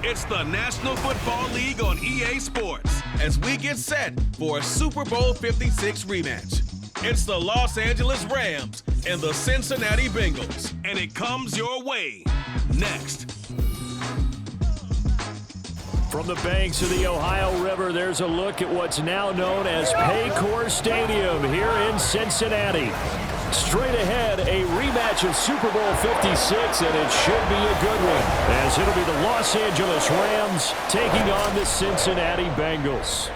It's the National Football League on EA Sports as we get set for a Super Bowl 56 rematch. It's the Los Angeles Rams and the Cincinnati Bengals, and it comes your way next. From the banks of the Ohio River, there's a look at what's now known as Paycor Stadium here in Cincinnati. Straight ahead, a rematch of Super Bowl 56, and it should be a good one, as it'll be the Los Angeles Rams taking on the Cincinnati Bengals.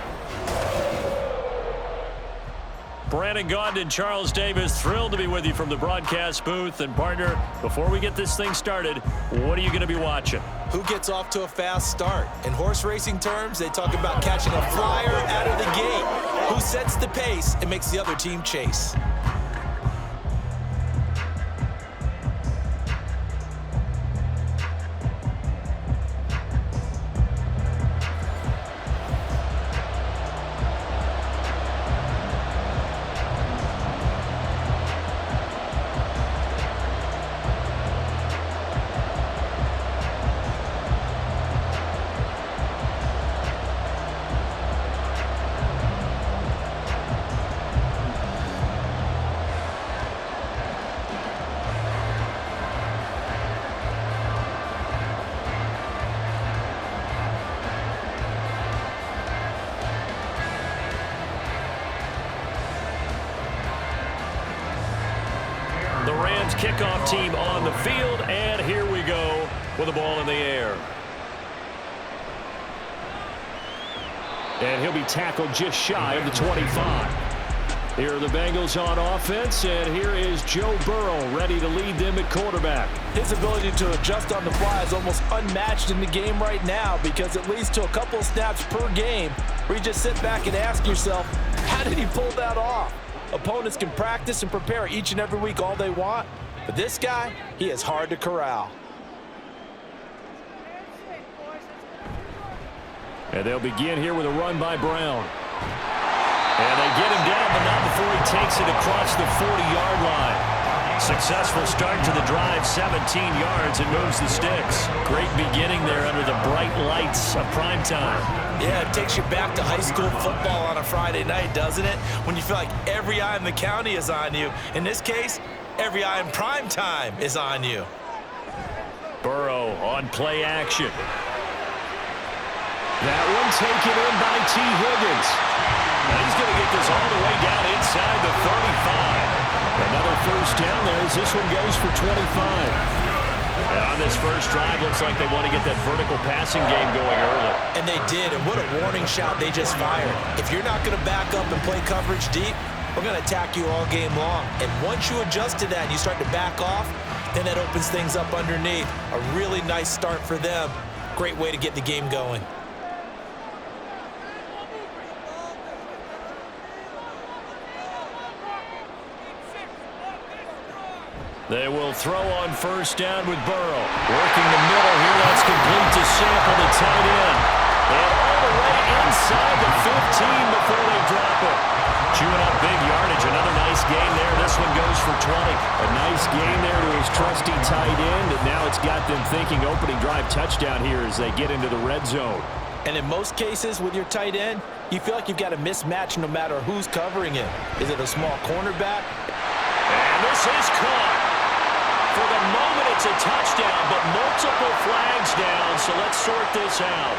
Brandon Gaudin and Charles Davis, thrilled to be with you from the broadcast booth. And partner, before we get this thing started, what are you going to be watching? Who gets off to a fast start? In horse racing terms, they talk about catching a flyer out of the gate. Who sets the pace and makes the other team chase? The Rams kickoff team on the field, and here we go with the ball in the air. And he'll be tackled just shy of the 25. Here are the Bengals on offense, and here is Joe Burrow ready to lead them at quarterback. His ability to adjust on the fly is almost unmatched in the game right now, because it leads to a couple of snaps per game where you just sit back and ask yourself, how did he pull that off? Opponents can practice and prepare each and every week all they want, but this guy, he is hard to corral. And they'll begin here with a run by Brown. And they get him down, but not before he takes it across the 40-yard line. Successful start to the drive, 17 yards, and moves the sticks. Great beginning there under the bright lights of primetime. Yeah, it takes you back to high school football on a Friday night, doesn't it? When you feel like every eye in the county is on you. In this case, every eye in primetime is on you. Burrow on play action. That one taken in by T. Higgins. And he's going to get this all the way down inside the 35. Another first down there as this one goes for 25. And on this first drive, looks like they want to get that vertical passing game going early. And they did, and what a warning shot they just fired. If you're not going to back up and play coverage deep, we're going to attack you all game long. And once you adjust to that and you start to back off, then that opens things up underneath. A really nice start for them. Great way to get the game going. They will throw on first down with Burrow. Working the middle here. That's complete to Sample, the tight end. And all the way inside the 15 before they drop it. Chewing up big yardage. Another nice gain there. This one goes for 20. A nice gain there to his trusty tight end. And now it's got them thinking opening drive touchdown here as they get into the red zone. And in most cases with your tight end, you feel like you've got a mismatch no matter who's covering it. Is it a small cornerback? And this is caught. For the moment, it's a touchdown, but multiple flags down, so let's sort this out.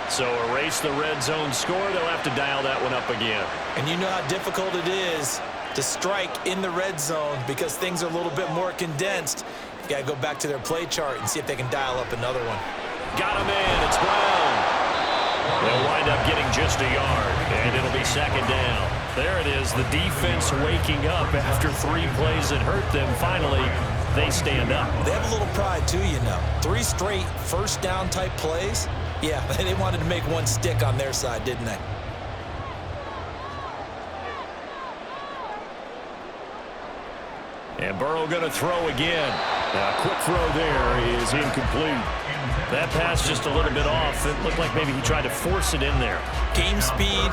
So erase the red zone score. They'll have to dial that one up again. And you know how difficult it is to strike in the red zone because things are a little bit more condensed. You got to go back to their play chart and see if they can dial up another one. Got him in. It's Brown. They'll wind up getting just a yard, and it'll be second down. There it is, the defense waking up after 3 plays that hurt them. Finally, they stand up. They have a little pride, too, you know. 3 straight first down type plays. Yeah, they wanted to make one stick on their side, didn't they? And Burrow going to throw again. Quick throw there is incomplete. That pass just a little bit off. It looked like maybe he tried to force it in there. Game speed,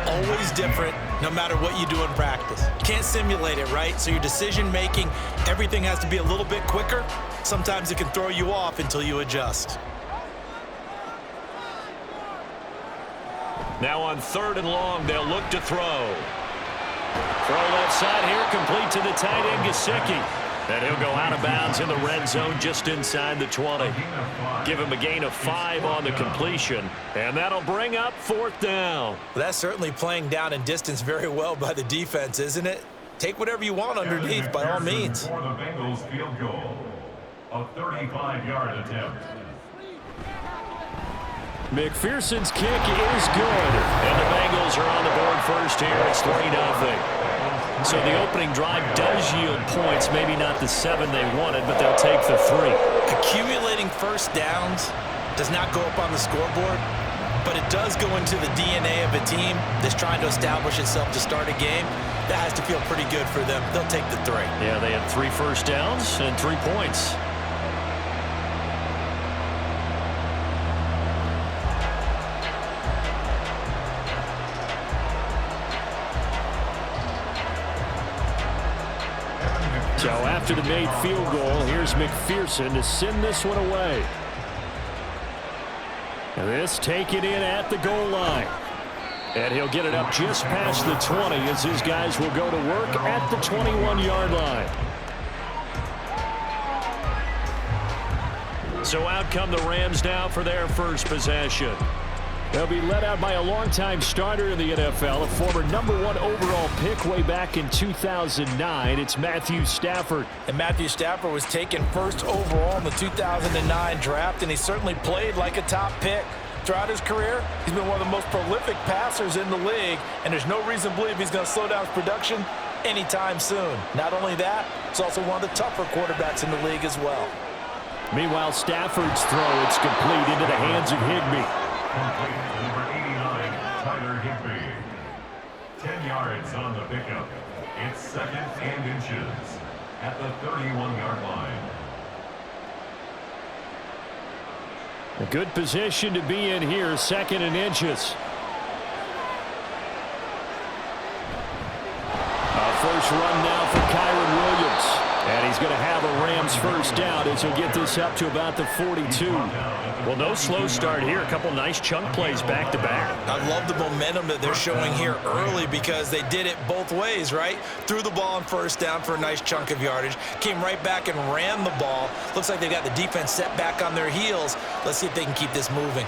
always different, no matter what you do in practice. Can't simulate it, right? So your decision-making, everything has to be a little bit quicker. Sometimes it can throw you off until you adjust. Now on 3rd and long, they'll look to throw. Throw left side here, complete to the tight end, Gesicki. And he'll go out of bounds in the red zone just inside the 20. Give him a gain of 5 on the completion, and that'll bring up 4th down. That's certainly playing down in distance very well by the defense, isn't it? Take whatever you want underneath, by all means. For the Bengals field goal, a 35-yard attempt. McPherson's kick is good, and the Bengals are on the board first here. It's 3-0. So the opening drive does yield points, maybe not the 7 they wanted, but they'll take the 3. Accumulating first downs does not go up on the scoreboard, but it does go into the DNA of a team that's trying to establish itself to start a game. That has to feel pretty good for them. They'll take the 3. Yeah, they had 3 first downs and 3 points. So after the made field goal, here's McPherson to send this one away. And this taken in at the goal line. And he'll get it up just past the 20 as his guys will go to work at the 21-yard line. So out come the Rams now for their first possession. They'll be led out by a longtime starter in the NFL, a former #1 overall pick way back in 2009. It's Matthew Stafford. And Matthew Stafford was taken first overall in the 2009 draft, and he certainly played like a top pick. Throughout his career, he's been one of the most prolific passers in the league, and there's no reason to believe he's going to slow down his production anytime soon. Not only that, he's also one of the tougher quarterbacks in the league as well. Meanwhile, Stafford's throw, it's complete into the hands of Higbee. Complete to number 89, Tyler Higbee. 10 yards on the pickup. It's 2nd and inches at the 31-yard line. A good position to be in here, 2nd and inches. First run now for Kyron Williams. And he's going to have a Rams first down as he'll get this up to about the 42. Well, no slow start here. A couple nice chunk plays back-to-back. I love the momentum that they're showing here early because they did it both ways, right? Threw the ball on first down for a nice chunk of yardage. Came right back and ran the ball. Looks like they got the defense set back on their heels. Let's see if they can keep this moving.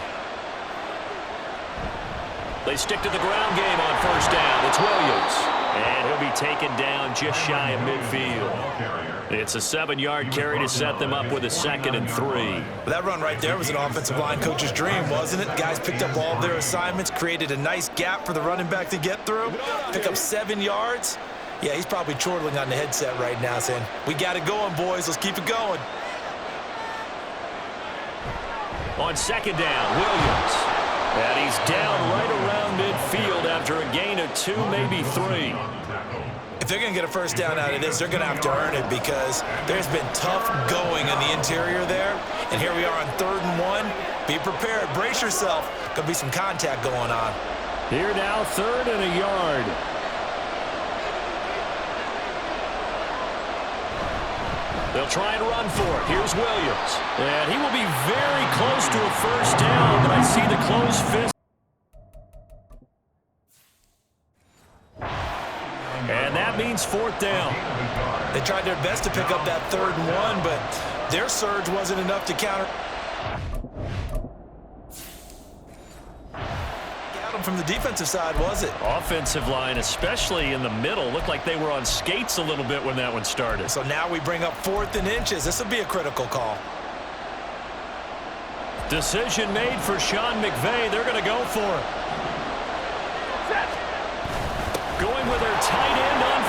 They stick to the ground game on first down. It's Williams. And he'll be taken down just shy of midfield. It's a 7-yard carry to set them up with a 2nd and 3. That run right there was an offensive line coach's dream, wasn't it? Guys picked up all of their assignments, created a nice gap for the running back to get through, pick up 7 yards. Yeah, he's probably chortling on the headset right now saying, we got it going, boys. Let's keep it going. On 2nd down, Williams. And he's down right around midfield after a gain of 2, maybe 3. If they're going to get a first down out of this, they're going to have to earn it because there's been tough going in the interior there. And here we are on 3rd and 1. Be prepared. Brace yourself. Going to be some contact going on. Here now, 3rd and a yard. They'll try and run for it. Here's Williams. And he will be very close to a first down, but I see the closed fist. And that means 4th down. They tried their best to pick up that 3rd and 1, but their surge wasn't enough to counter. From the defensive side, was it? Offensive line, especially in the middle, looked like they were on skates a little bit when that one started. So now we bring up 4th and inches. This will be a critical call. Decision made for Sean McVay. They're going to go for it. Going with their tight end on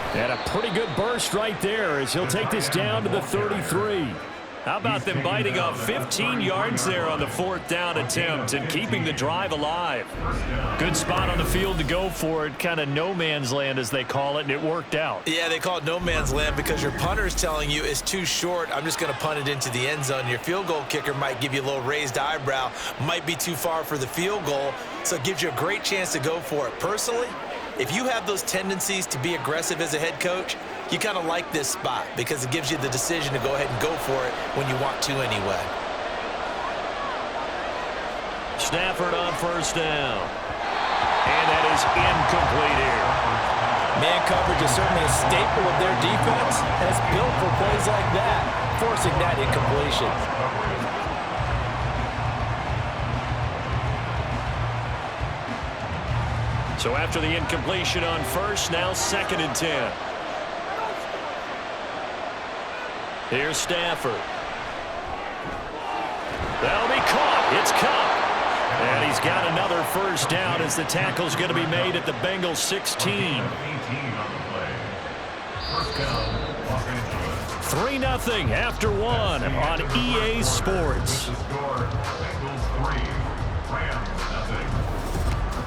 4th. And a pretty good burst right there as he'll take this down to the 33. How about them biting off 15 yards there on the 4th down attempt and keeping the drive alive? Good spot on the field to go for it. Kind of no man's land, as they call it, and it worked out. Yeah, they call it no man's land because your punter's telling you it's too short. I'm just going to punt it into the end zone. Your field goal kicker might give you a little raised eyebrow. Might be too far for the field goal, so it gives you a great chance to go for it. Personally, if you have those tendencies to be aggressive as a head coach, you kind of like this spot because it gives you the decision to go ahead and go for it when you want to anyway. Stafford on 1st down. And that is incomplete here. Man coverage is certainly a staple of their defense, and it's built for plays like that, forcing that incompletion. So after the incompletion on 1st, now 2nd and 10. Here's Stafford. That'll be caught. It's caught. And he's got another 1st down as the tackle's going to be made at the Bengals 16. 3-0 after 1 on EA Sports.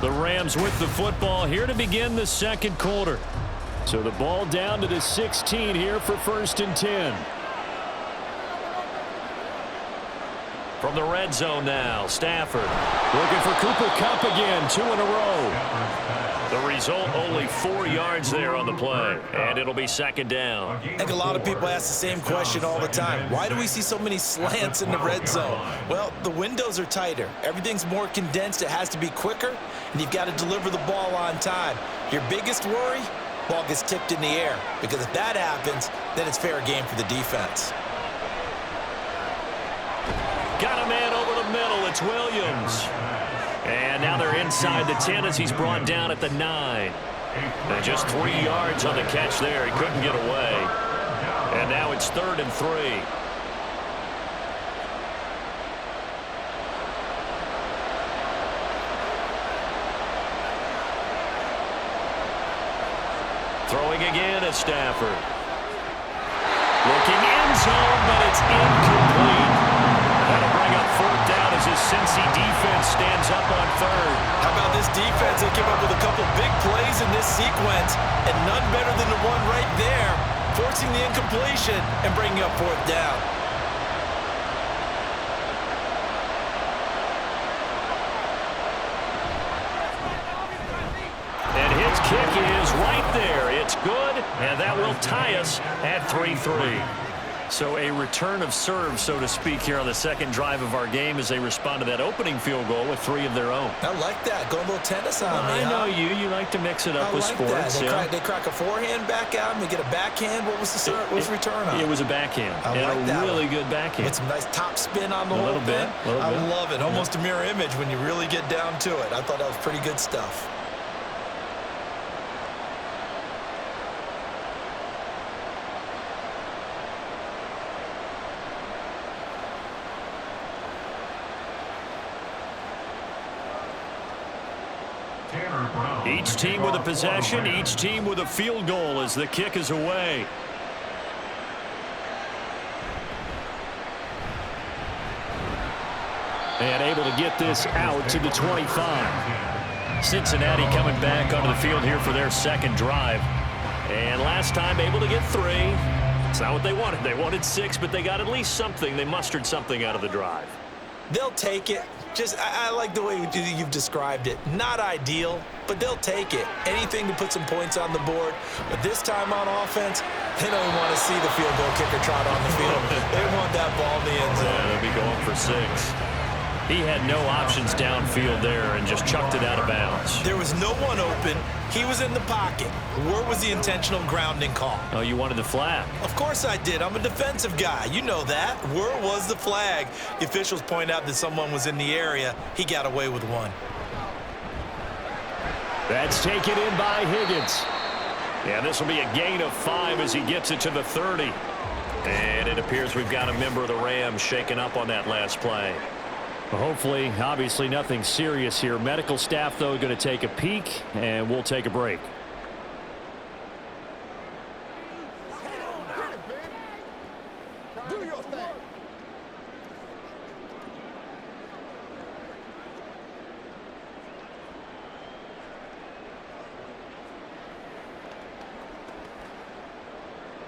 The Rams with the football here to begin the 2nd quarter. So the ball down to the 16 here for 1st and 10. From the red zone now, Stafford looking for Cooper Kupp again, 2 in a row. The result, only 4 yards there on the play, and it'll be 2nd down. I think a lot of people ask the same question all the time. Why do we see so many slants in the red zone? Well, the windows are tighter. Everything's more condensed. It has to be quicker, and you've got to deliver the ball on time. Your biggest worry? Ball gets tipped in the air, because if that happens, then it's fair game for the defense. Got a man over the middle. It's Williams. And now they're inside the 10 as he's brought down at the 9. And just 3 yards on the catch there. He couldn't get away. And now it's 3rd and 3. Throwing again at Stafford. Looking end zone, but it's incomplete. That'll bring up 4th down as his Cincy defense stands up on 3rd. How about this defense? They came up with a couple big plays in this sequence, and none better than the one right there, forcing the incompletion and bringing up 4th down. And his kick is right there. It's good, and that will tie us at 3-3. So a return of serve, so to speak, here on the 2nd drive of our game as they respond to that opening field goal with 3 of their own. I like that. Going a little tennis on me. I know you. You like to mix it up with sports. They crack a forehand back out and they get a backhand. What was the return on? It was a backhand. And a really good backhand. Get some nice top spin on the whole thing. I love it. Almost a mirror image when you really get down to it. I thought that was pretty good stuff. Each team with a possession, each team with a field goal as the kick is away. And able to get this out to the 25. Cincinnati coming back onto the field here for their 2nd drive. And last time able to get 3. It's not what they wanted. They wanted 6, but they got at least something. They mustered something out of the drive. They'll take it. I like the way you've described it. Not ideal, but they'll take it. Anything to put some points on the board. But this time on offense, they don't want to see the field goal kicker trot on the field. They want that ball in the end zone. Yeah, they'll be going for 6. He had no options downfield there and just chucked it out of bounds. There was no one open. He was in the pocket. Where was the intentional grounding call? Oh, you wanted the flag? Of course I did. I'm a defensive guy. You know that. Where was the flag? The officials point out that someone was in the area. He got away with one. That's taken in by Higgins. Yeah, this will be a gain of 5 as he gets it to the 30. And it appears we've got a member of the Rams shaken up on that last play. Hopefully, obviously nothing serious here. Medical staff, though, going to take a peek, and we'll take a break. Do your thing.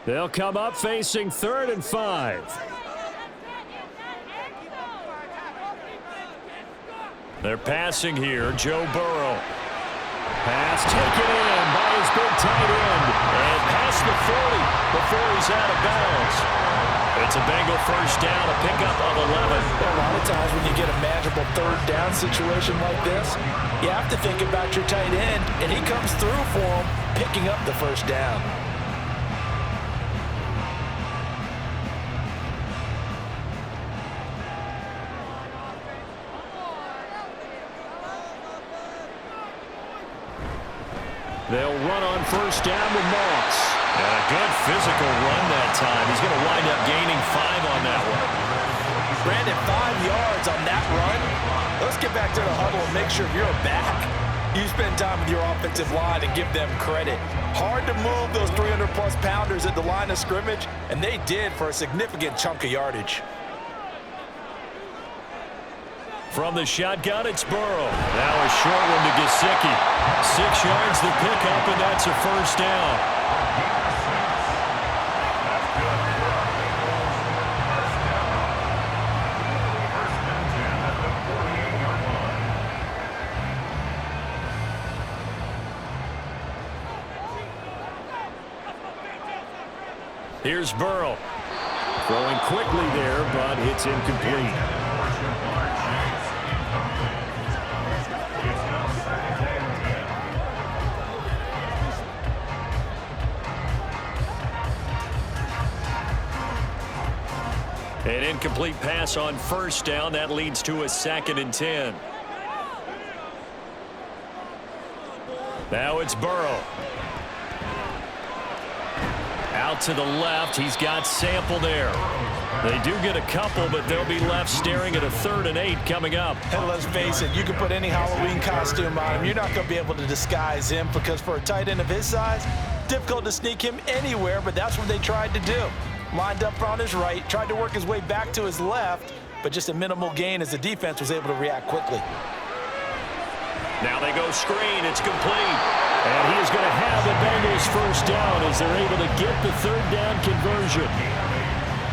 They'll come up facing 3rd and 5. They're passing here. Joe Burrow. Pass taken in by his big tight end. And past the 40 before he's out of bounds. It's a Bengal first down, a pickup of 11. A lot of times when you get a manageable 3rd down situation like this, you have to think about your tight end, and he comes through for him, picking up the first down. They'll run on first down with Moss. And a good physical run that time. He's going to wind up gaining 5 on that one. Brandon, 5 yards on that run. Let's get back to the huddle and make sure you're back. You spend time with your offensive line and give them credit. Hard to move those 300-plus pounders at the line of scrimmage, and they did for a significant chunk of yardage. From the shotgun, it's Burrow. Now a short one to Gesicki. 6 yards the pickup, and that's a first down. Here's Burrow. Throwing quickly there, but it's incomplete. An incomplete pass on first down. That leads to a 2nd and 10. Now it's Burrow. Out to the left. He's got Sample there. They do get a couple, but they'll be left staring at a 3rd and 8 coming up. And let's face it, you can put any Halloween costume on him. You're not going to be able to disguise him because for a tight end of his size, difficult to sneak him anywhere, but that's what they tried to do. Lined up on his right, tried to work his way back to his left, but just a minimal gain as the defense was able to react quickly. Now they go screen. It's complete. And he is going to have the Bengals first down as they're able to get the 3rd down conversion.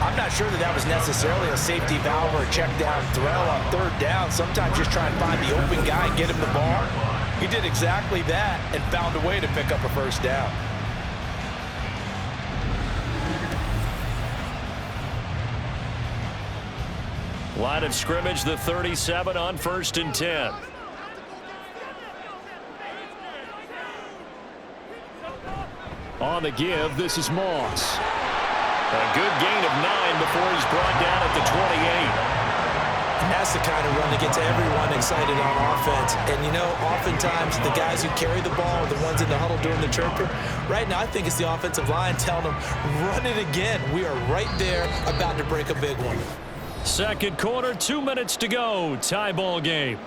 I'm not sure that was necessarily a safety valve or a check down throw on 3rd down. Sometimes just try and find the open guy and get him the ball. He did exactly that and found a way to pick up a first down. Line of scrimmage, the 37 on 1st and 10. On the give, this is Moss. A good gain of 9 before he's brought down at the 28. And that's the kind of run that gets everyone excited on offense. And, you know, oftentimes the guys who carry the ball are the ones in the huddle doing the chirping. Right now, I think it's the offensive line telling them, run it again. We are right there about to break a big one. Second quarter, 2 minutes to go. Tie ball game.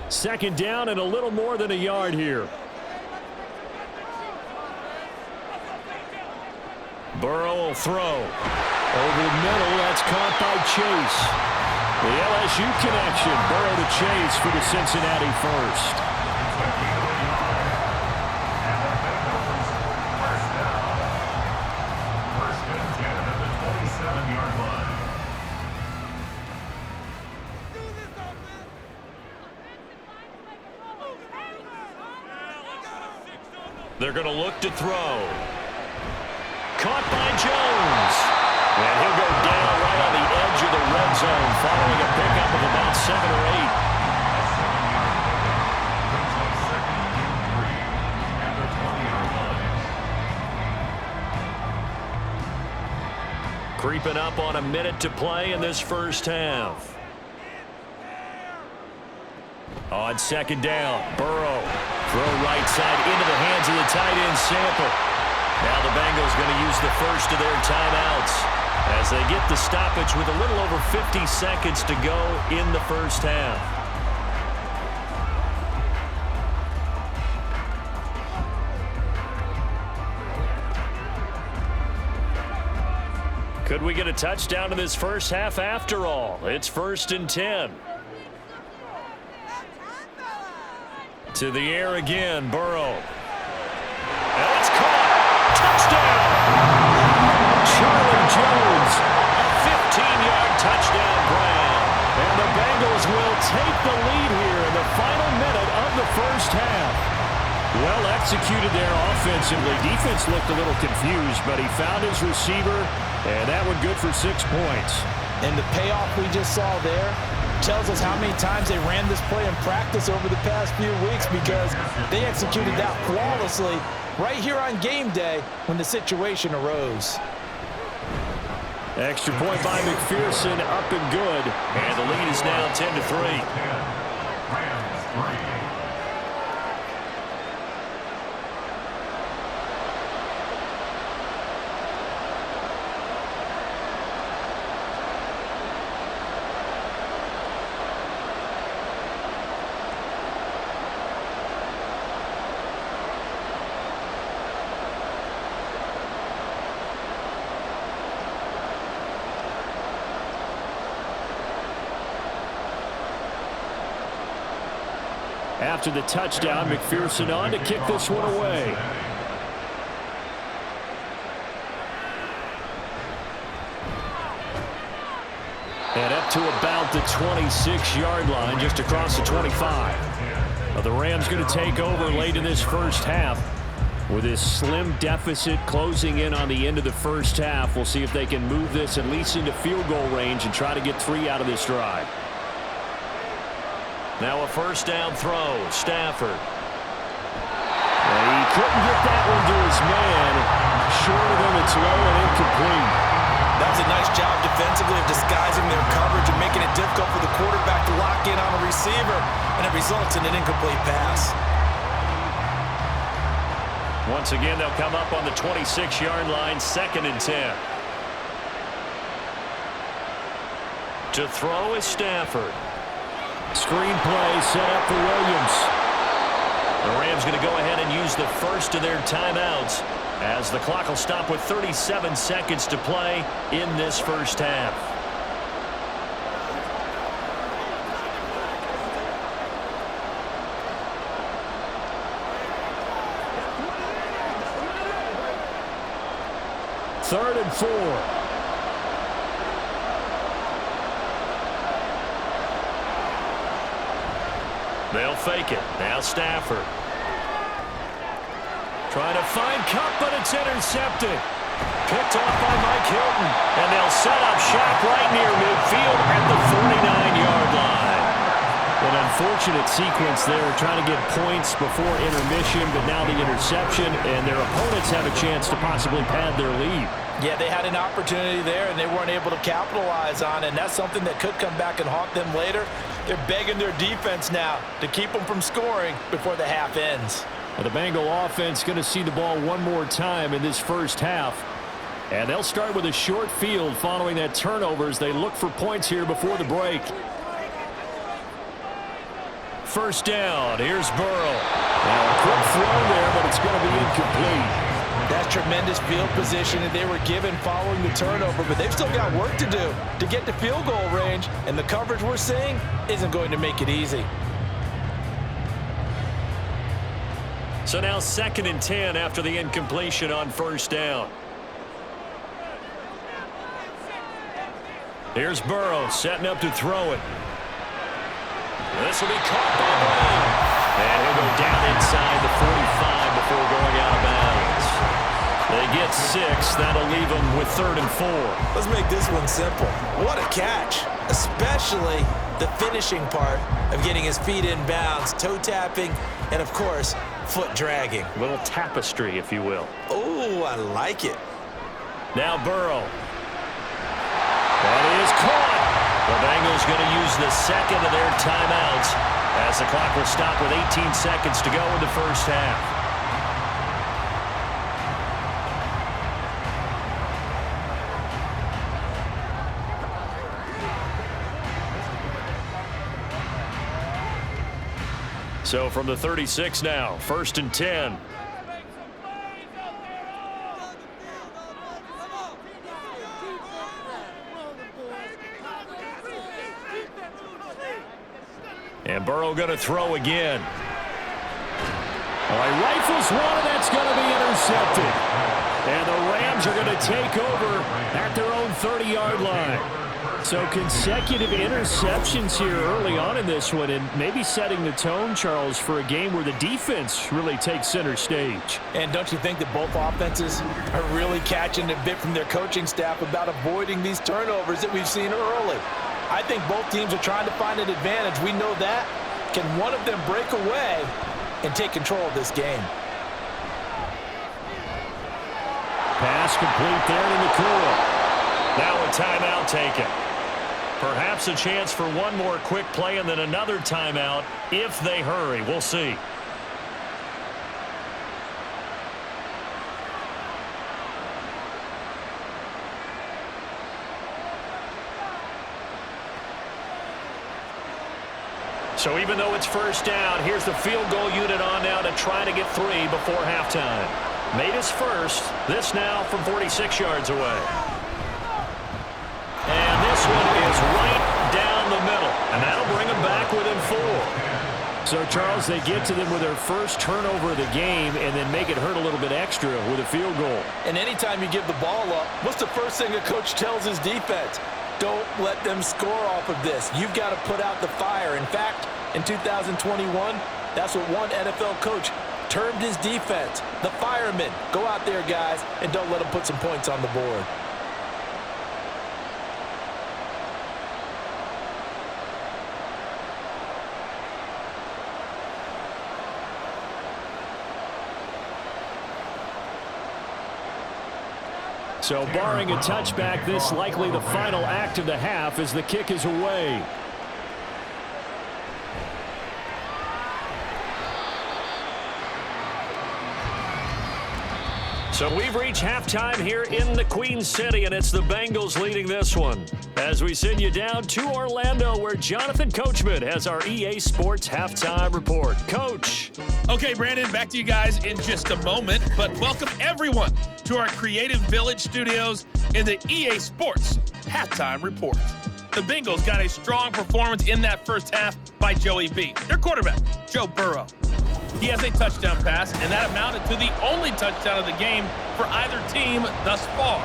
2nd down and a little more than a yard here. Burrow will throw. Over the middle, that's caught by Chase. The LSU connection. Burrow to Chase for the Cincinnati first. They're going to look to throw. Caught by Jones. And he'll go down right on the edge of the red zone following a pickup of about 7 or 8. Creeping up on a minute to play in this first half. On 2nd down, Burrow. Throw right side into the hands of the tight end, Sample. Now the Bengals going to use the first of their timeouts as they get the stoppage with a little over 50 seconds to go in the first half. Could we get a touchdown in this first half after all? It's 1st and 10. To the air again, Burrow. And it's caught. executed there offensively. Defense looked a little confused, but he found his receiver, and that one good for 6 points. And the payoff we just saw there tells us how many times they ran this play in practice over the past few weeks, because they executed that flawlessly right here on game day when the situation arose. Extra point by McPherson, up and good. And the lead is now 10-3. Rams 3. After the touchdown, McPherson on to kick this one away. And up to about the 26-yard line, just across the 25. The Rams going to take over late in this first half with this slim deficit closing in on the end of the first half. We'll see if they can move this at least into field goal range and try to get 3 out of this drive. Now a first down throw, Stafford. And he couldn't get that one to his man. Short of him, it's low and incomplete. That was a nice job defensively of disguising their coverage and making it difficult for the quarterback to lock in on a receiver, and it results in an incomplete pass. Once again, they'll come up on the 26-yard line, 2nd and 10. To throw is Stafford. Screen play set up for Williams. The Rams going to go ahead and use the first of their timeouts as the clock will stop with 37 seconds to play in this first half. Third and 4. They'll fake it. Now Stafford. Trying to find Cup, but it's intercepted. Picked off by Mike Hilton. And they'll set up shop right near midfield at the 49-yard line. An unfortunate sequence there, trying to get points before intermission, but now the interception, and their opponents have a chance to possibly pad their lead. Yeah, they had an opportunity there, and they weren't able to capitalize on it, and that's something that could come back and haunt them later. They're begging their defense now to keep them from scoring before the half ends. The Bengal offense going to see the ball one more time in this first half. And they'll start with a short field following that turnover as they look for points here before the break. First down, here's Burrow. Now a quick throw there, but it's going to be incomplete. That's tremendous field position that they were given following the turnover, but they've still got work to do to get to field goal range, and the coverage we're seeing isn't going to make it easy. So now 2nd and 10 after the incompletion on first down. Here's Burrow setting up to throw it. This will be caught by Brown. And he'll go down inside the 45 before going out of bounds. They get 6. That'll leave them with 3rd and 4. Let's make this one simple. What a catch, especially the finishing part of getting his feet in bounds, toe tapping, and of course, foot dragging. A little tapestry, if you will. Oh, I like it. Now Burrow. That is caught. The Bengals going to use the second of their timeouts as the clock will stop with 18 seconds to go in the first half. So from the 36 now, 1st and 10. And Burrow going to throw again. All right, rifles one, and that's going to be intercepted. And the Rams are going to take over at their own 30-yard line. So consecutive interceptions here early on in this one, and maybe setting the tone, Charles, for a game where the defense really takes center stage. And don't you think that both offenses are really catching a bit from their coaching staff about avoiding these turnovers that we've seen early? I think both teams are trying to find an advantage. We know that. Can one of them break away and take control of this game? Pass complete there to Nakua. Now a timeout taken. Perhaps a chance for one more quick play and then another timeout if they hurry. We'll see. So even though it's first down, here's the field goal unit on now to try to get 3 before halftime. Made his first. This now from 46 yards away. And this one is right down the middle. And that'll bring them back within 4. So, Charles, they get to them with their first turnover of the game and then make it hurt a little bit extra with a field goal. And anytime you give the ball up, what's the first thing a coach tells his defense? Don't let them score off of this. You've got to put out the fire. In fact, in 2021, that's what one NFL coach termed his defense, the firemen. Go out there, guys, and don't let them put some points on the board. So barring a touchback, this likely the final act of the half as the kick is away. So we've reached halftime here in the Queen City, and it's the Bengals leading this one. As we send you down to Orlando, where Jonathan Coachman has our EA Sports Halftime Report. Coach. Okay, Brandon, back to you guys in just a moment, but welcome everyone to our Creative Village studios in the EA Sports Halftime Report. The Bengals got a strong performance in that first half by Joey B. Their quarterback, Joe Burrow. He has a touchdown pass, and that amounted to the only touchdown of the game for either team thus far.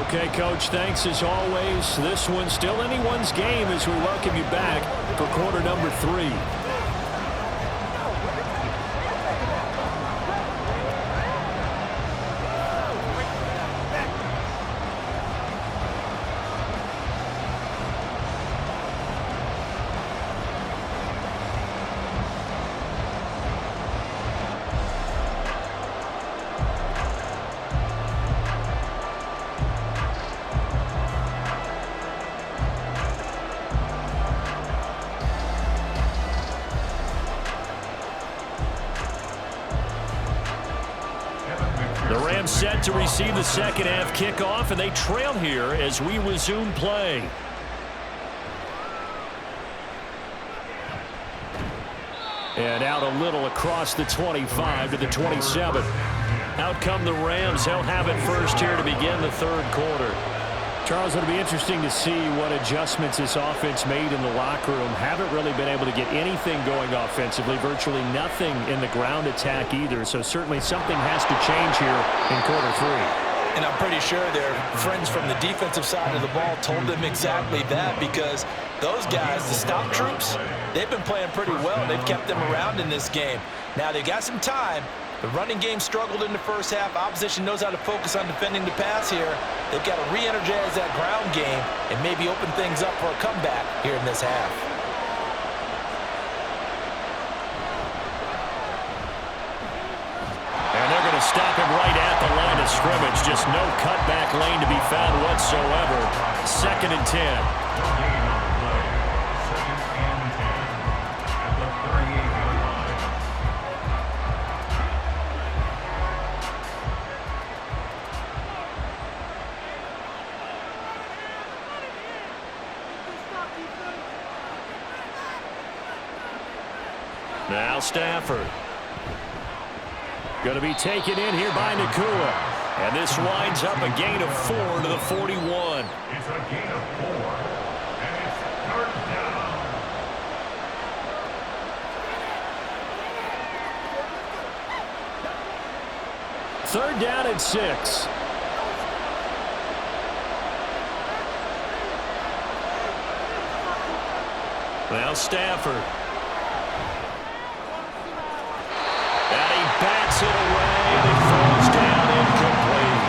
Okay, Coach, thanks as always. This one's still anyone's game as we welcome you back for quarter number 3. Set to receive the second half kickoff, and they trail here as we resume play. And out a little across the 25 to the 27. Out come the Rams. They'll have it first here to begin the third quarter. Charles, it'll be interesting to see what adjustments this offense made in the locker room. Haven't really been able to get anything going offensively, virtually nothing in the ground attack either. So certainly something has to change here in quarter 3. And I'm pretty sure their friends from the defensive side of the ball told them exactly that, because those guys, the stop troops, they've been playing pretty well. They've kept them around in this game. Now they've got some time. The running game struggled in the first half. Opposition knows how to focus on defending the pass here. They've got to re-energize that ground game and maybe open things up for a comeback here in this half. And they're going to stop him right at the line of scrimmage. Just no cutback lane to be found whatsoever. 2nd and 10. Now Stafford. Going to be taken in here by Nakua. And this winds up a gain of 4 to the 41. It's a gain of 4, and it's 3rd down. 3rd down and 6. Now Stafford. And he bats it away. It falls down incomplete.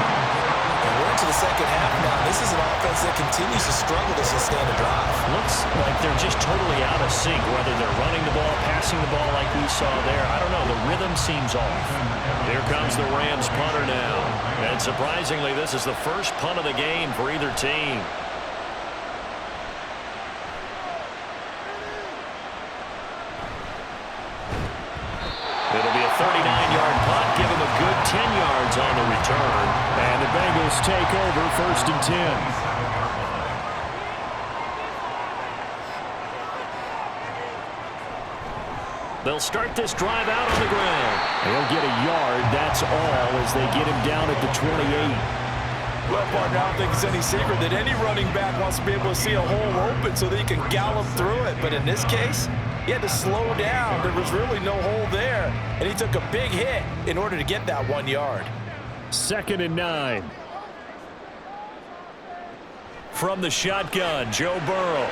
And we're into the second half now. This is an offense that continues to struggle to sustain a drive. Looks like they're just totally out of sync, whether they're running the ball, passing the ball like we saw there. I don't know. The rhythm seems off. Here comes the Rams punter now. And surprisingly, this is the first punt of the game for either team. It'll be a 39-yard punt, give him a good 10 yards on the return. And the Bengals take over 1st and 10. They'll start this drive out on the ground. He'll get a yard, that's all, as they get him down at the 28. Well, partner, I don't think it's any secret that any running back wants to be able to see a hole open so that he can gallop through it. But in this case, he had to slow down. There was really no hole there, and he took a big hit in order to get that 1 yard. 2nd and 9. From the shotgun, Joe Burrow.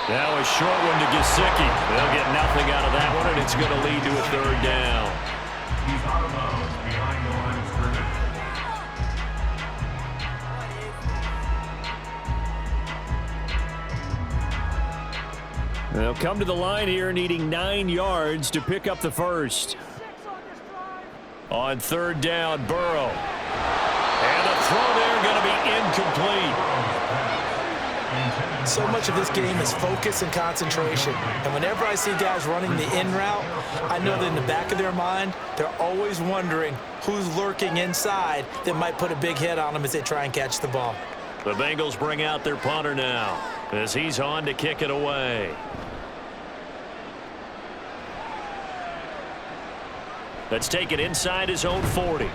Now a short one to Gesicki. They'll get nothing out of that one, and it's going to lead to a 3rd down. He's out of bounds behind the line of scrimmage. They'll come to the line here needing 9 yards to pick up the first. On 3rd down, Burrow. And the throw there going to be incomplete. So much of this game is focus and concentration. And whenever I see guys running the in route, I know that in the back of their mind, they're always wondering who's lurking inside that might put a big hit on them as they try and catch the ball. The Bengals bring out their punter now as he's on to kick it away. Let's take it inside his own 40.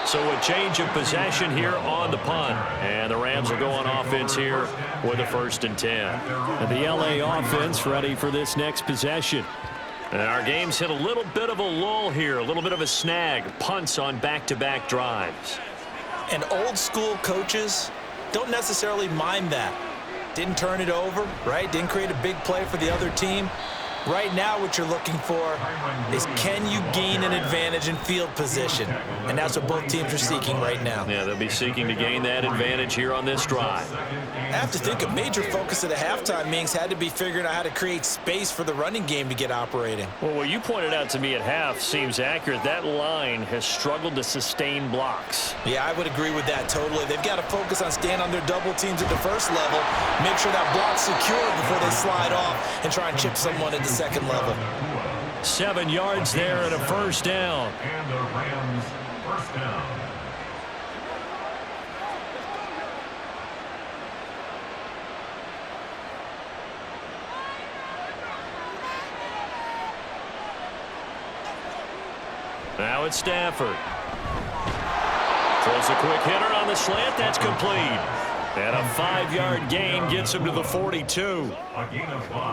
So a change of possession here on the punt. And the Rams will go on offense here with a 1st and 10. And the LA offense ready for this next possession. And our game's hit a little bit of a lull here, a little bit of a snag. Punts on back-to-back drives. And old school coaches don't necessarily mind that. Didn't turn it over, right? Didn't create a big play for the other team. Right now what you're looking for is, can you gain an advantage in field position? And that's what both teams are seeking right now. Yeah, they'll be seeking to gain that advantage here on this drive. I have to think a major focus of the halftime meetings had to be figuring out how to create space for the running game to get operating. Well, what you pointed out to me at half seems accurate. That line has struggled to sustain blocks. Yeah, I would agree with that totally. They've got to focus on staying on their double teams at the first level, make sure that block's secure before they slide off and try and chip someone at the second level. 7 yards there and a 1st down. And the Rams 1st down. Now it's Stafford. Throws a quick hitter on the slant. That's complete. And a 5-yard gain gets him to the 42.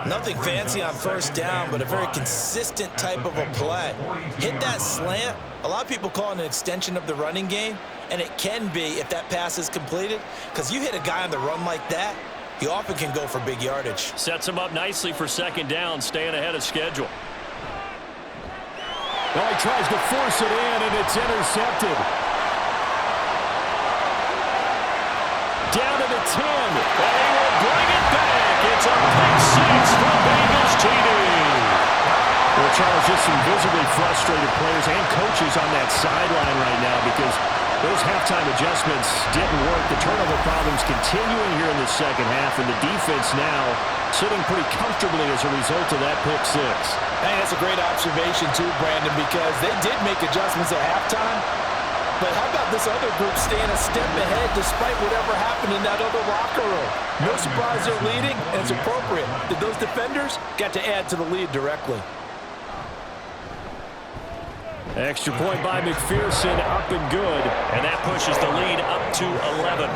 Nothing fancy on 1st down, but a very consistent type of a play. Hit that slant. A lot of people call it an extension of the running game, and it can be if that pass is completed, because you hit a guy on the run like that, he often can go for big yardage. Sets him up nicely for 2nd down, staying ahead of schedule. Well, he tries to force it in, and it's intercepted. Down to the 10, and he will bring it back. It's a pick 6 for Bengals TD. Well, Charles, just some visibly frustrated players and coaches on that sideline right now because those halftime adjustments didn't work. The turnover problems continuing here in the second half, and the defense now sitting pretty comfortably as a result of that pick 6. Hey, that's a great observation too, Brandon, because they did make adjustments at halftime. But how about this other group staying a step ahead despite whatever happened in that other locker room? No surprise they're leading, and it's appropriate that those defenders got to add to the lead directly. Extra point by McPherson, up and good. And that pushes the lead up to 11.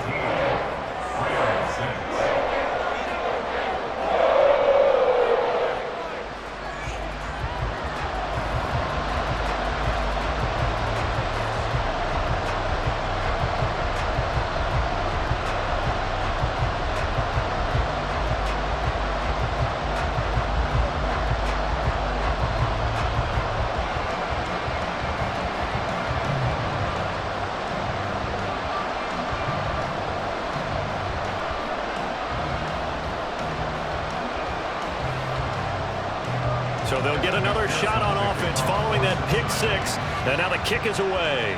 So they'll get another shot on offense following that pick six. And now the kick is away.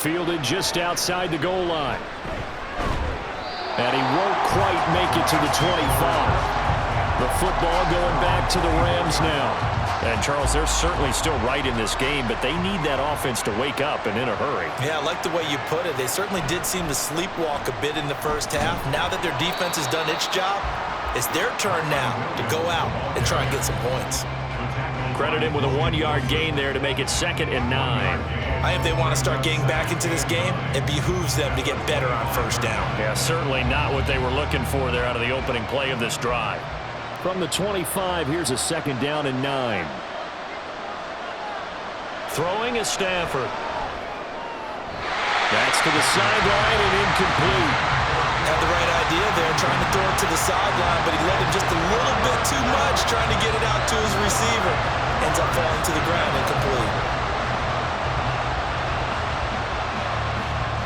Fielded just outside the goal line. And he won't quite make it to the 25. The football going back to the Rams now. And, Charles, they're certainly still right in this game, but they need that offense to wake up and in a hurry. Yeah, I like the way you put it. They certainly did seem to sleepwalk a bit in the first half. Now that their defense has done its job, it's their turn now to go out and try and get some points. Credit him with a 1-yard gain there to make it 2nd and 9. I think if they want to start getting back into this game, it behooves them to get better on first down. Yeah, certainly not what they were looking for there out of the opening play of this drive. From the 25, here's a 2nd down and 9. Throwing is Stafford. That's to the sideline and incomplete. Had the right idea there, trying to throw it to the sideline, but he let him just a little bit too much, trying to get it out to his receiver. Ends up falling to the ground, incomplete.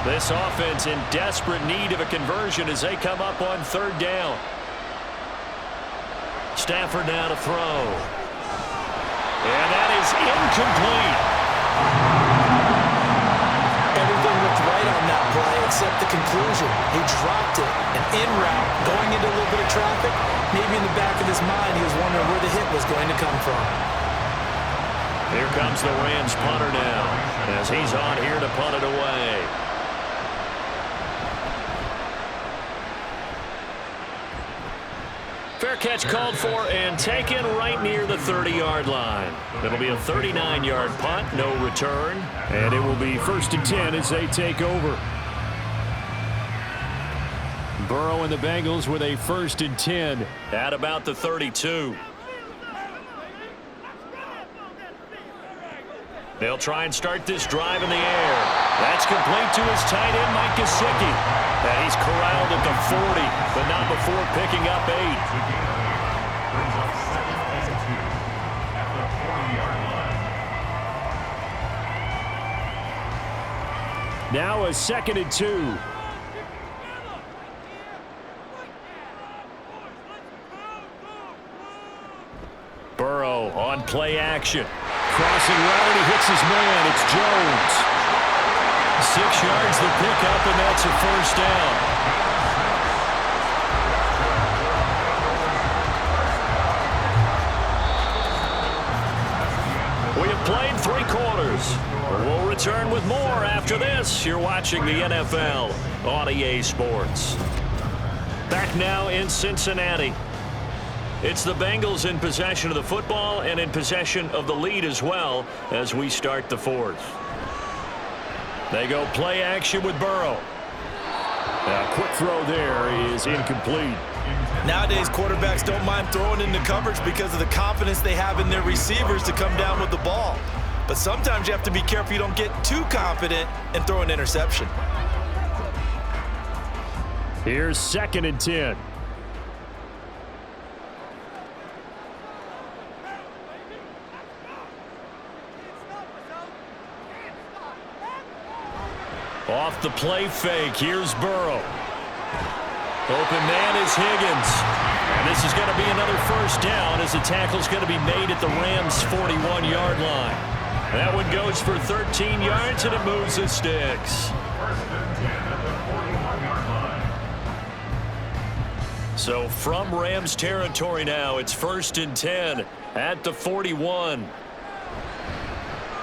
This offense in desperate need of a conversion as they come up on 3rd down. Stafford now to throw. And that is incomplete. Everything looked right on that play except the conclusion. He dropped it, and en route, going into a little bit of traffic, maybe in the back of his mind he was wondering where the hit was going to come from. Here comes the Rams punter now as he's on here to punt it away. Fair catch called for and taken right near the 30-yard line. It'll be a 39-yard punt, no return, and it will be 1st and 10 as they take over. Burrow and the Bengals with a 1st and 10 at about the 32. They'll try and start this drive in the air. That's complete to his tight end, Mike Gesicki. And he's corralled at the 40, but not before picking up 8. Brings up 2nd and 2 at the 40-yard line. Now a 2nd and 2. Burrow on play action. Crossing route, and he hits his man. It's Jones. 6 yards the pickup, and that's a 1st down. We have played 3 quarters. We'll return with more after this. You're watching the NFL on EA Sports. Back now in Cincinnati. It's the Bengals in possession of the football and in possession of the lead as well as we start the 4th. They go play action with Burrow. A quick throw there is incomplete. Nowadays, quarterbacks don't mind throwing into coverage because of the confidence they have in their receivers to come down with the ball. But sometimes you have to be careful you don't get too confident and throw an interception. Here's 2nd and 10. Off the play fake, here's Burrow. Open man is Higgins. And this is going to be another 1st down as the tackle's going to be made at the Rams' 41-yard line. That one goes for 13 yards, and it moves the sticks. 1st and 10 at the 41-yard line. So from Rams territory now, it's 1st and 10 at the 41.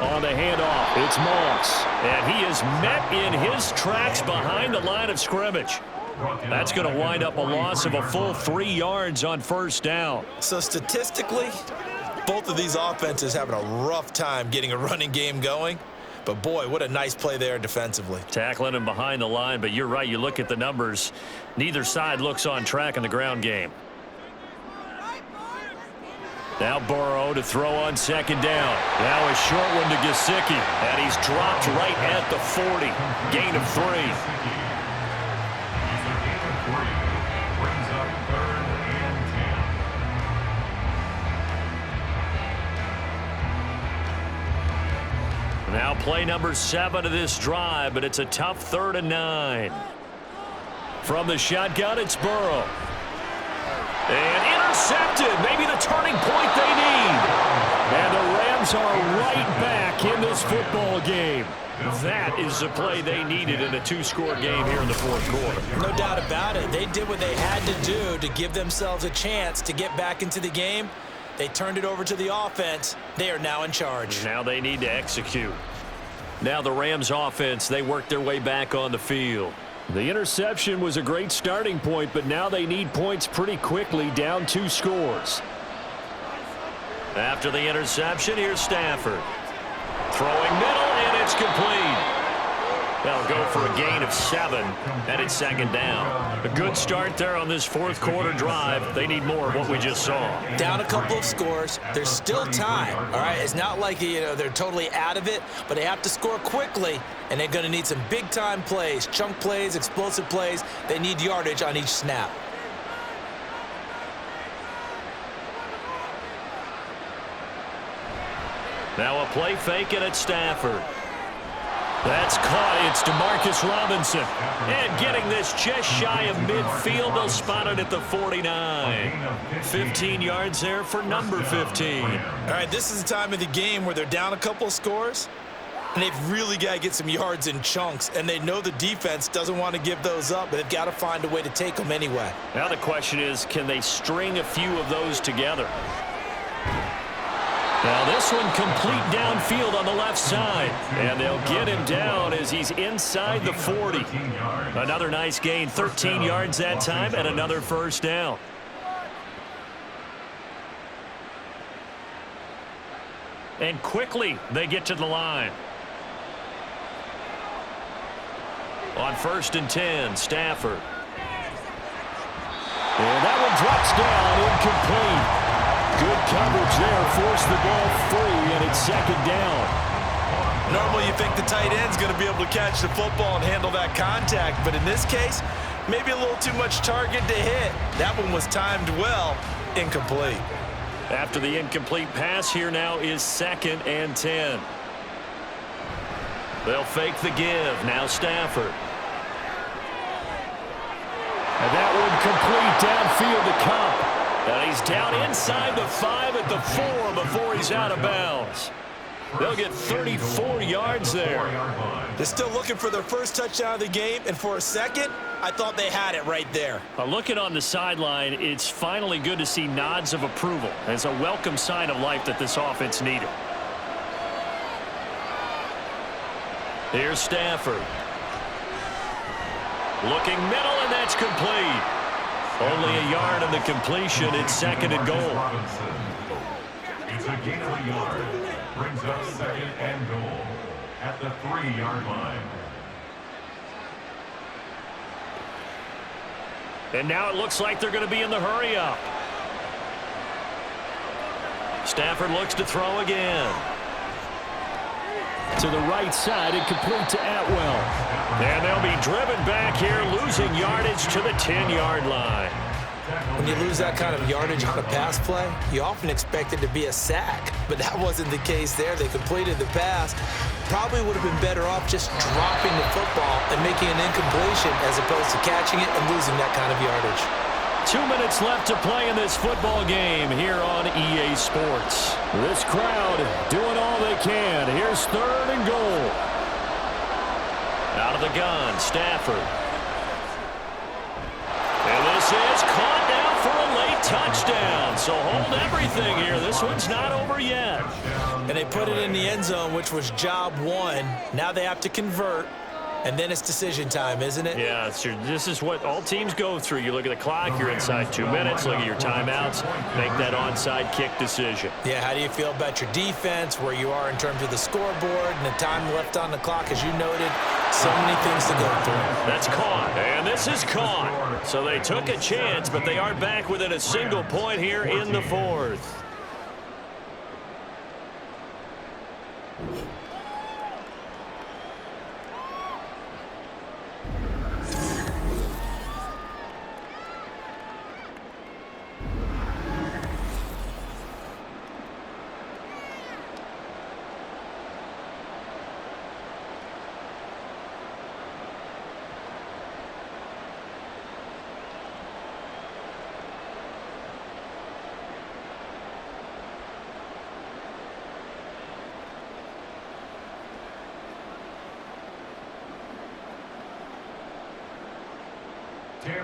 On the handoff, it's Moss. And he is met in his tracks behind the line of scrimmage. That's going to wind up a loss of a full 3 yards on 1st down. So statistically, both of these offenses having a rough time getting a running game going. But boy, what a nice play there defensively. Tackling him behind the line, but you're right, you look at the numbers. Neither side looks on track in the ground game. Now Burrow to throw on 2nd down. Now a short one to Gesicki. And he's dropped right at the 40. Gain of 3. He's a gain of 3. Brings up 3rd and 10. Now play number 7 of this drive, but it's a tough 3rd and 9. From the shotgun, it's Burrow. And intercepted. Maybe the turning point they need. And the Rams are right back in this football game. That is the play they needed in a two-score game here in the fourth quarter. No doubt about it. They did what they had to do to give themselves a chance to get back into the game. They turned it over to the offense. They are now in charge. Now they need to execute. Now the Rams offense, they work their way back on the field. The interception was a great starting point, but now they need points pretty quickly, down 2 scores. After the interception, here's Stafford. Throwing middle, and it's complete. They'll go for a gain of 7, and it's second down. A good start there on this fourth quarter drive. They need more of what we just saw. Down a couple of scores. There's still time, all right? It's not like, they're totally out of it, but they have to score quickly, and they're going to need some big-time plays, chunk plays, explosive plays. They need yardage on each snap. Now a play fake, and it's Stafford. That's caught. It's DeMarcus Robinson. And getting this just shy of midfield. They'll spot it at the 49. 15 yards there for number 15. All right, this is the time of the game where they're down a couple of scores, and they've really got to get some yards in chunks, and they know the defense doesn't want to give those up, but they've got to find a way to take them anyway. Now the question is, can they string a few of those together? Now this one complete downfield on the left side. And they'll get him down as he's inside the 40. Another nice gain, 13 yards that time, and another first down. And quickly they get to the line. On 1st and 10, Stafford. And that one drops down, incomplete. Good coverage there, forced the ball free, and it's second down. Normally you think the tight end's going to be able to catch the football and handle that contact, but in this case, maybe a little too much target to hit. That one was timed well, incomplete. After the incomplete pass, here now is 2nd and 10. They'll fake the give. Now Stafford. And that one complete downfield to Cup. And he's down inside the 5 at the 4 before he's out of bounds. They'll get 34 yards there. They're still looking for their first touchdown of the game, and for a second, I thought they had it right there. Looking on the sideline, it's finally good to see nods of approval. It's a welcome sign of life that this offense needed. Here's Stafford. Looking middle, and that's complete. Only a yard on the completion. It's 2nd and goal. It's a gain of a yard. Brings up 2nd and goal at the 3-yard line. And now it looks like they're going to be in the hurry up. Stafford looks to throw again. To the right side and complete to Atwell. And they'll be driven back here, losing yardage to the 10-yard line. When you lose that kind of yardage on a pass play, you often expect it to be a sack, but that wasn't the case there. They completed the pass. Probably would have been better off just dropping the football and making an incompletion as opposed to catching it and losing that kind of yardage. 2 minutes left to play in this football game here on EA Sports. This crowd doing all they can. Here's 3rd and goal. Out of the gun, Stafford. And this is caught down for a late touchdown. So hold everything here. This one's not over yet. And they put it in the end zone, which was job 1. Now they have to convert. And then it's decision time, isn't it? Yeah, this is what all teams go through. You look at the clock, you're inside 2 minutes, look at your timeouts, make that onside kick decision. Yeah, how do you feel about your defense, where you are in terms of the scoreboard and the time left on the clock, as you noted? So many things to go through. That's caught, and this is caught. So they took a chance, but they are back within a single point here in the 4th.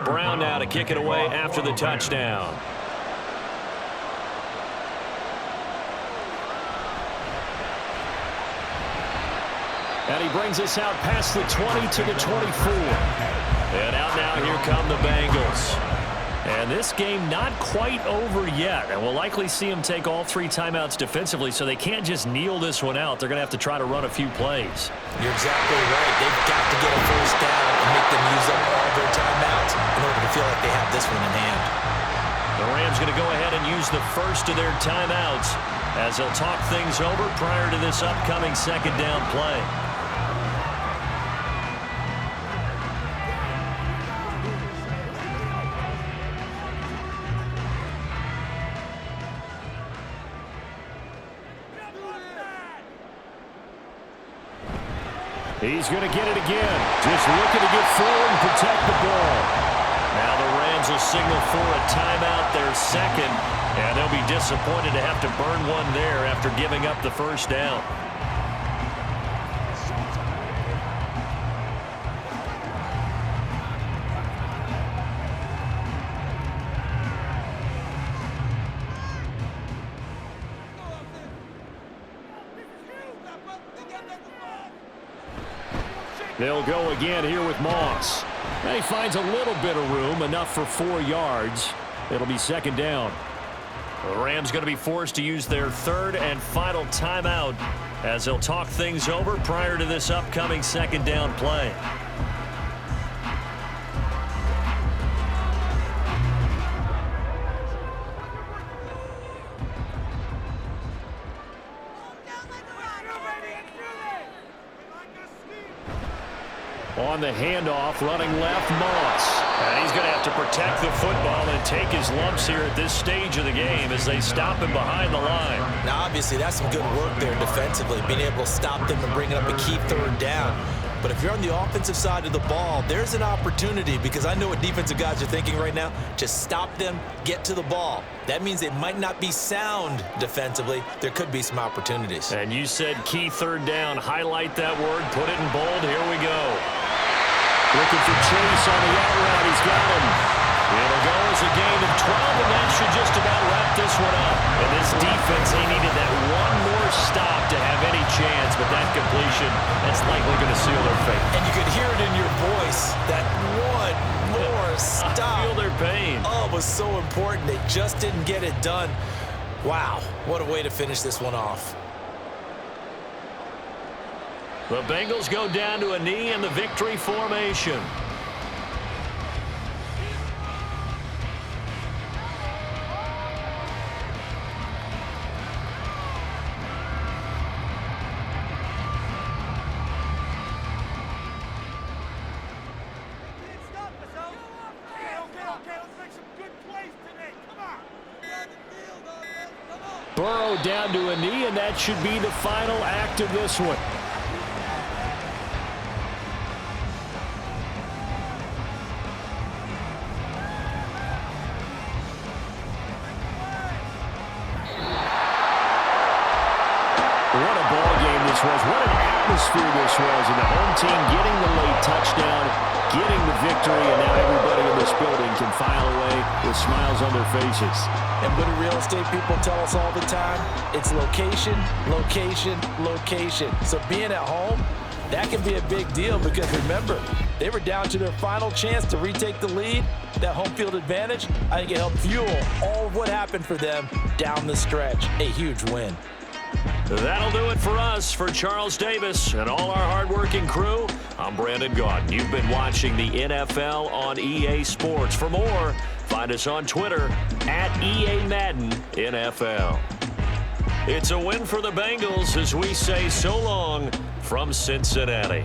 Brown now to kick it away after the touchdown. And he brings us out past the 20 to the 24. And out now, here come the Bengals. And this game not quite over yet. And we'll likely see them take all 3 timeouts defensively, so they can't just kneel this one out. They're going to have to try to run a few plays. You're exactly right. They've got to get a first down and make them use up all their timeouts in order to feel like they have this one in hand. The Rams going to go ahead and use the first of their timeouts as they'll talk things over prior to this upcoming second down play. He's going to get it again. Just looking to get forward and protect the ball. Now the Rams will signal for a timeout, their second, and they'll be disappointed to have to burn one there after giving up the first down. They'll go again here with Moss. And he finds a little bit of room, enough for 4 yards. It'll be second down. The Rams going to be forced to use their third and final timeout as they'll talk things over prior to this upcoming second down play. On the handoff, running left, Moss. And he's going to have to protect the football and take his lumps here at this stage of the game as they stop him behind the line. Now, obviously, that's some good work there defensively, being able to stop them and bringing up a key third down. But if you're on the offensive side of the ball, there's an opportunity, because I know what defensive guys are thinking right now. Just stop them, get to the ball. That means it might not be sound defensively. There could be some opportunities. And you said key third down. Highlight that word. Put it in bold. Here we go. Looking for Chase on the out route. He's got him. It'll go as a gain of 12, and that should just about wrap this one up. And this defense, they needed that one more stop to have any chance, but that completion, that's likely going to seal their fate. And you could hear it in your voice, that one more stop. I feel their pain. Oh, it was so important. They just didn't get it done. Wow, what a way to finish this one off. The Bengals go down to a knee in the victory formation. Burrow down to a knee, and that should be the final act of this one. What a ball game this was. What an atmosphere this was. And the home team getting the late touchdown, getting the victory, and now everybody in this building can file away with smiles on their faces. And what do real estate people tell us all the time? It's location, location, location. So being at home, that can be a big deal, because remember, they were down to their final chance to retake the lead. That home field advantage, I think it helped fuel all of what happened for them down the stretch. A huge win. That'll do it for us. For Charles Davis and all our hardworking crew, I'm Brandon Gaudin. You've been watching the NFL on EA Sports. For more, find us on Twitter at EA Madden NFL. It's a win for the Bengals as we say so long from Cincinnati.